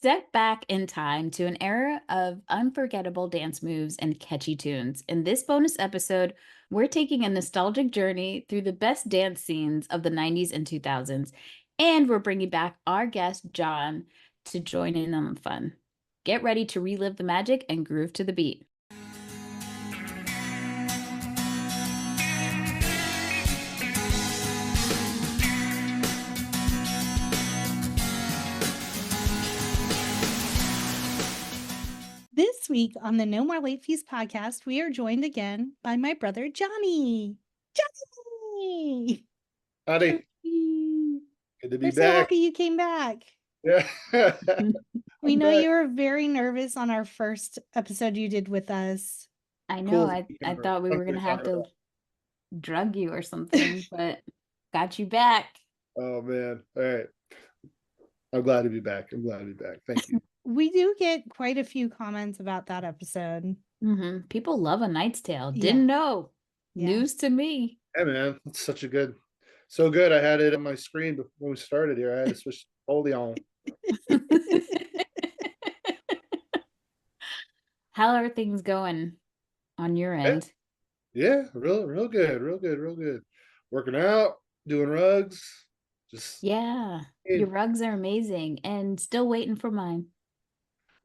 Step back in time to an era of unforgettable dance moves and catchy tunes. In this bonus episode, we're taking a nostalgic journey through the best dance scenes of the 90s and 2000s, and we're bringing back our guest, John, to join in on the fun. Get ready to relive the magic and groove to the beat. This week on the No More Late Fees podcast, we are joined again by my brother, Johnny. Johnny! Howdy. Good to be We're back. so happy you came back. Yeah. We know back. you were very nervous on our first episode you did with us. I know, Cool. I thought we were going to have to about. drug you or something, but got you back. Oh, man. All right. I'm glad to be back. Thank you. We do get quite a few comments about that episode. Mm-hmm. People love A Knight's Tale. Yeah. Didn't know. Yeah. News to me. Yeah, man. It's so good. I had it on my screen when we started here. I had to switch totally on. How are things going on your end? Yeah, real good. Working out, doing rugs. Yeah, your rugs are amazing, and still waiting for mine.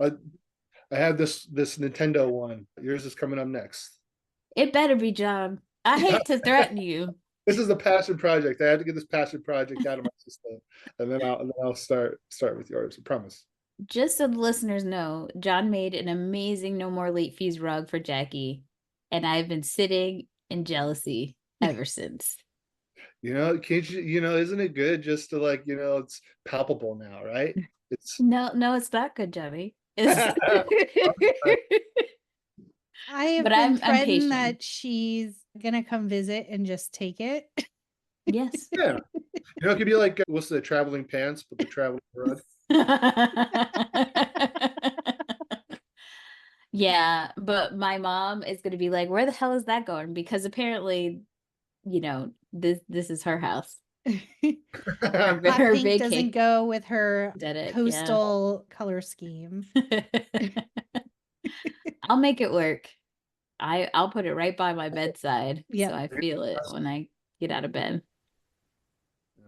I have this Nintendo one. Yours is coming up next. It better be, John. I hate to threaten you. This is a passion project. I had to get this passion project out of my system, and then I'll start with yours. I promise. Just so the listeners know, John made an amazing No More Late Fees rug for Jackie, and I've been sitting in jealousy ever since. Isn't it good just to it's palpable now, right? No, it's not good, Johnny. I have been threatened that she's gonna come visit and just take it. Yes. Yeah. It could be like what's the traveling pants, but the traveling rug. Yeah, but my mom is gonna be like, where the hell is that going? Because apparently, this is her house. Her pink doesn't go with her coastal color scheme. I'll make it work. I'll put it right by my bedside, yep. So I feel it when I get out of bed.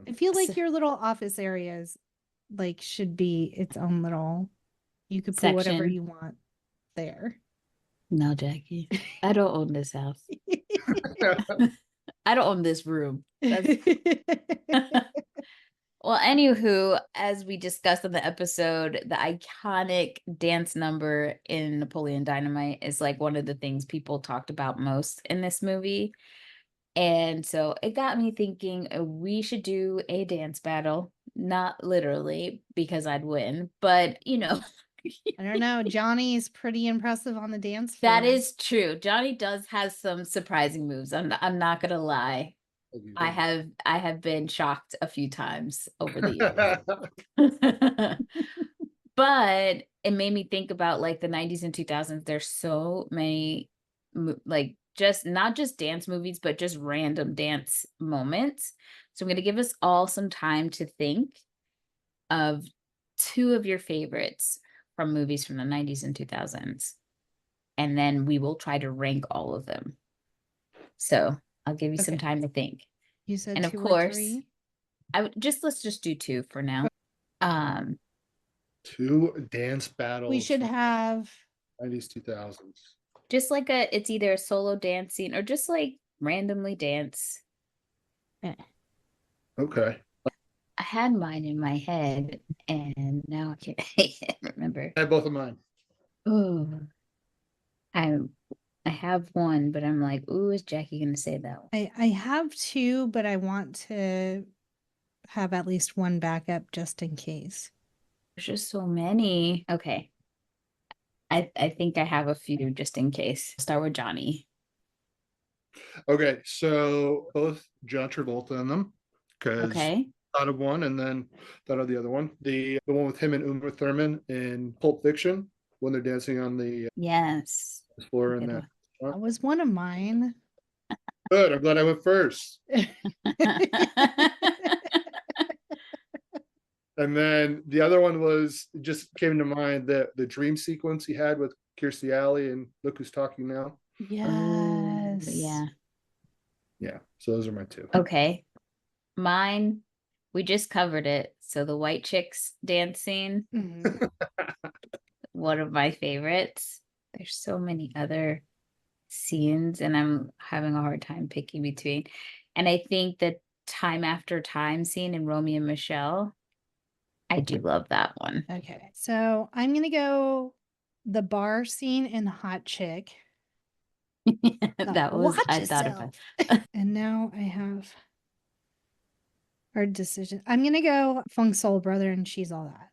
I feel like your little office areas should be its own little. You could put whatever you want there. No, Jackie, I don't own this house. I don't own this room. Well, anywho, as we discussed in the episode, the iconic dance number in Napoleon Dynamite is one of the things people talked about most in this movie. And so it got me thinking we should do a dance battle, not literally because I'd win, but I don't know. Johnny is pretty impressive on the dance floor. That is true. Johnny does have some surprising moves. I'm not gonna lie. I have been shocked a few times over the years. But it made me think about the 90s and 2000s. There's so many just not just dance movies, but just random dance moments. So I'm going to give us all some time to think of two of your favorites from movies from the 90s and 2000s. And then we will try to rank all of them. So I'll give you some time to think. You said and two of course, or three? Let's just do two for now. Two dance battles. We should have 90s, 2000s. Just it's either a solo dance scene or just randomly dance. Okay. I had mine in my head and now I can't remember. I have both of mine. Oh, I have one, but I'm like, ooh, is Jackie going to say that one? I have two, but I want to have at least one backup just in case. There's just so many. Okay. I think I have a few just in case. Start with Johnny. Okay, so both John Travolta in them. Okay. Thought of one and then thought of the other one. The one with him and Uma Thurman in Pulp Fiction when they're dancing on the floor in that. That was one of mine. Good. I'm glad I went first. And then the other one was just came to mind the dream sequence he had with Kirstie Alley and Look Who's Talking Now. Yes. Yeah. Yeah. So those are my two. Okay. Mine, we just covered it. So the white chicks dancing, one of my favorites. There's so many other scenes, and I'm having a hard time picking between. And I think that time after time scene in Romeo and Michelle, I do love that one. Okay. So I'm going to go the bar scene in Hot Chick. That was, Watch I thought yourself. about. And now I have hard decision. I'm going to go Funk Soul Brother and She's All That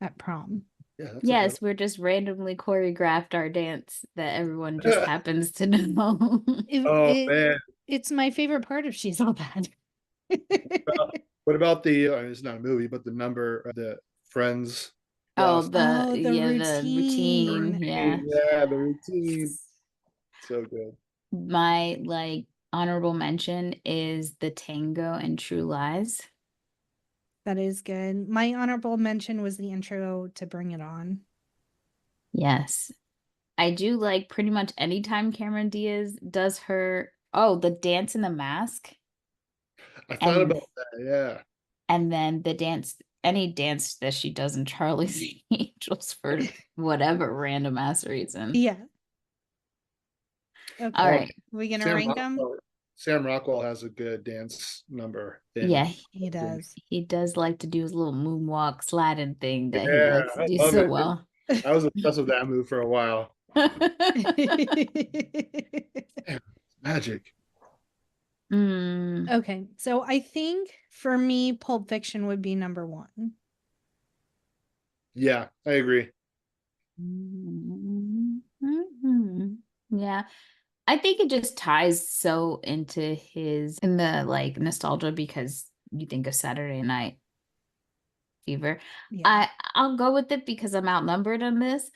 at prom. Yeah, Yes, we're just randomly choreographed our dance that everyone just happens to know. Man. It's my favorite part of She's All That. What about the it's not a movie, but the number the Friends? The routine. Yeah. Yeah, the routine. So good. My like honorable mention is the tango and True Lies. That is good. My honorable mention was the intro to Bring It On. Yes. I do like pretty much anytime Cameron Diaz does her the dance in the mask. I thought about that, yeah. And then any dance that she does in Charlie's Angels for whatever random ass reason. Yeah. Okay. All right. We gonna rank them? Sam Rockwell has a good dance number. Yeah, he does. He does like to do his little moonwalk sliding thing that he Yeah, likes to I do love so it. well. I was obsessed with that move for a while. Magic. Okay, so I think for me, Pulp Fiction would be number one. Yeah, I agree. Yeah. I think it just ties so into in the like nostalgia because you think of Saturday Night Fever. Yeah. I'll go with it because I'm outnumbered on this.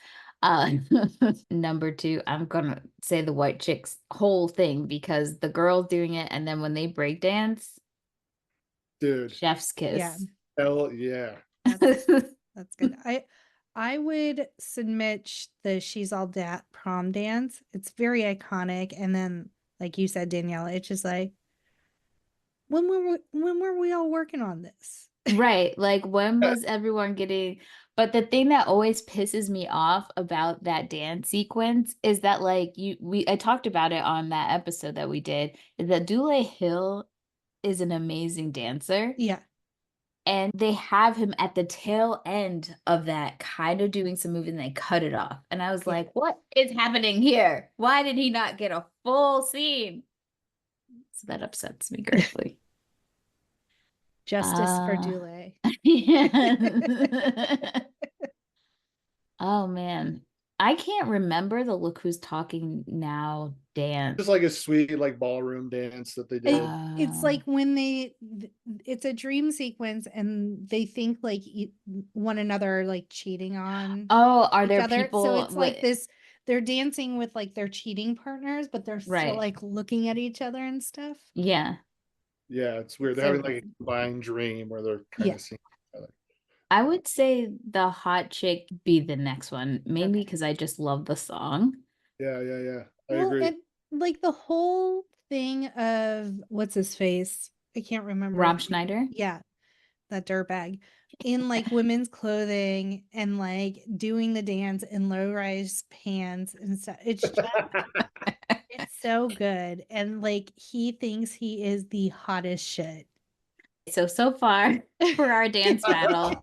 Number two, I'm gonna say the white chicks whole thing because the girls doing it and then when they break dance, dude, chef's kiss. Yeah. Hell yeah. That's good. I would submit the She's All That prom dance. It's very iconic. And then, like you said, Danielle, it's just like, when were we all working on this? Right. Like when was everyone getting, but the thing that always pisses me off about that dance sequence is that like I talked about it on that episode that we did, is that Dule Hill is an amazing dancer. Yeah. And they have him at the tail end of that kind of doing some moving, and they cut it off. And I was like, what is happening here? Why did he not get a full scene? So that upsets me greatly. Justice for Dule. Yeah. Oh man. I can't remember the Look Who's Talking Now dance. Just like a sweet like ballroom dance that they did. It's like when it's a dream sequence and they think like one another are like cheating on are each there other. people So it's like this, they're dancing with like their cheating partners, but they're still like looking at each other and stuff. Yeah. Yeah, it's weird. They're having like a combined dream where they're kind of seeing each other. I would say the hot chick be the next one, mainly because I just love the song. Yeah. I agree. And like the whole thing of what's his face? I can't remember. Rob Schneider? Yeah. That dirtbag in like women's clothing and like doing the dance in low-rise pants and stuff. It's just it's so good. And like he thinks he is the hottest shit. So far for our dance battle.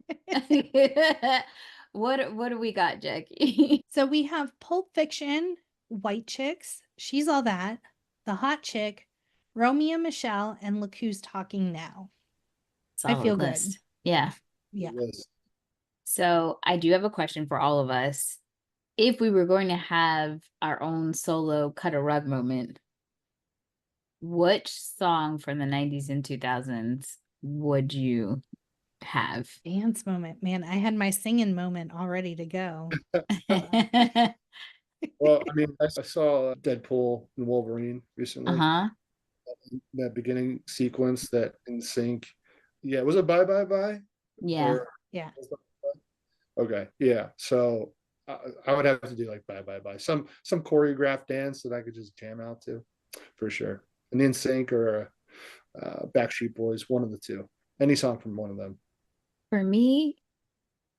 What do we got, Jackie? So we have Pulp Fiction, White Chicks, She's All That, The Hot Chick, Romeo and Michelle, and Look Who's Talking Now. Solid I feel list. good. Yeah. So I do have a question for all of us. If we were going to have our own solo cut a rug moment, which song from the 90s and 2000s would you have? Dance moment, man. I had my singing moment all ready to go. Well, I mean, I saw Deadpool and Wolverine recently. That beginning sequence, that in sync. Yeah, was it Bye Bye Bye? Yeah. Yeah. Okay, yeah. So I would have to do like bye bye bye. Some choreographed dance that I could just jam out to, for sure. An NSYNC or Backstreet Boys, one of the two. Any song from one of them. For me,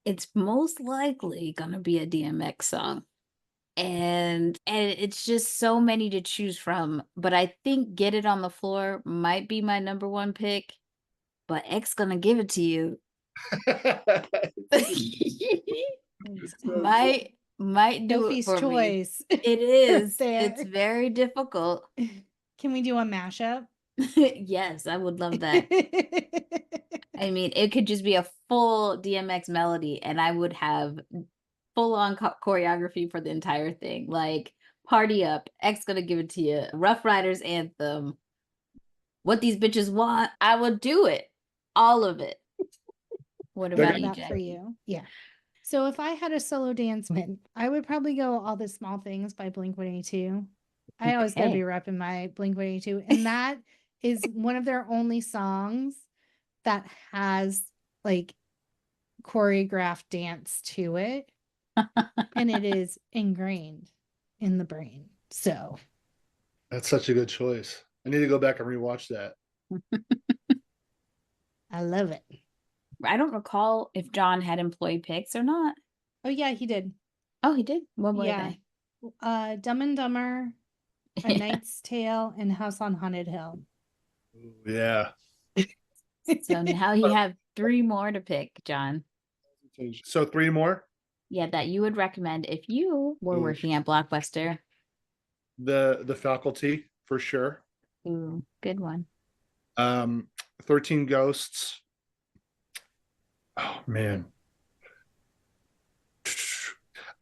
it's most likely gonna be a DMX song. And it's just so many to choose from. But I think Get It on the Floor might be my number one pick. But X gonna give it to you. might do it Sophie's for choice. me. It is. There. It's very difficult. Can we do a mashup? Yes, I would love that. I mean, it could just be a full DMX melody, and I would have full-on choreography for the entire thing. Like, Party Up, X gonna give it to you. Rough Riders anthem. What These Bitches Want, I would do it. All of it. What about you, that for Jackie? you? Yeah. So if I had a solo dance win, I would probably go All the Small Things by Blink-182. I always gotta be repping my Blink-182. And that is one of their only songs that has like choreographed dance to it. And it is ingrained in the brain. So That's such a good choice. I need to go back and rewatch that. I love it. I don't recall if John had employee picks or not. Oh yeah, he did. Oh, he did? What were Yeah. they? Dumb and Dumber, A Knight's Tale, and House on Haunted Hill. Yeah. So now you have 3 more to pick, John. So 3 more? Yeah, that you would recommend if you were working at Blockbuster. The Faculty, for sure. Ooh, good one. 13 Ghosts. Oh man.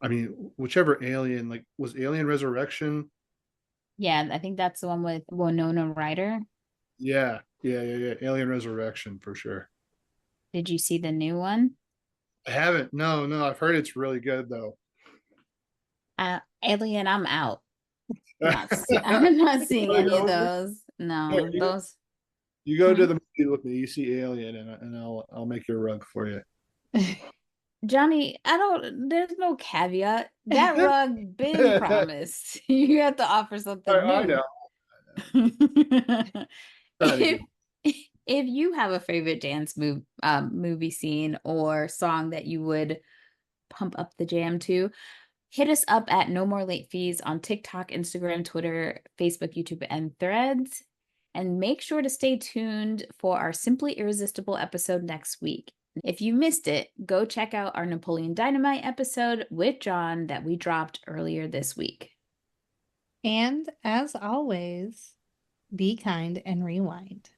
I mean, whichever Alien, like, was Alien Resurrection? Yeah, I think that's the one with Winona Ryder. Yeah. Alien Resurrection, for sure. Did you see the new one? I haven't. No. I've heard it's really good, though. Alien, I'm out. I'm not seeing any of those. No, those. You go to the movie with me, you see Alien, and I'll make your rug for you. Johnny, there's no caveat. That rug been promised. You have to offer something new. I know. If you have a favorite dance movie scene or song that you would pump up the jam to, hit us up at No More Late Fees on TikTok, Instagram, Twitter, Facebook, YouTube, and Threads. And make sure to stay tuned for our Simply Irresistible episode next week. If you missed it, go check out our Napoleon Dynamite episode with John that we dropped earlier this week. And as always, be kind and rewind.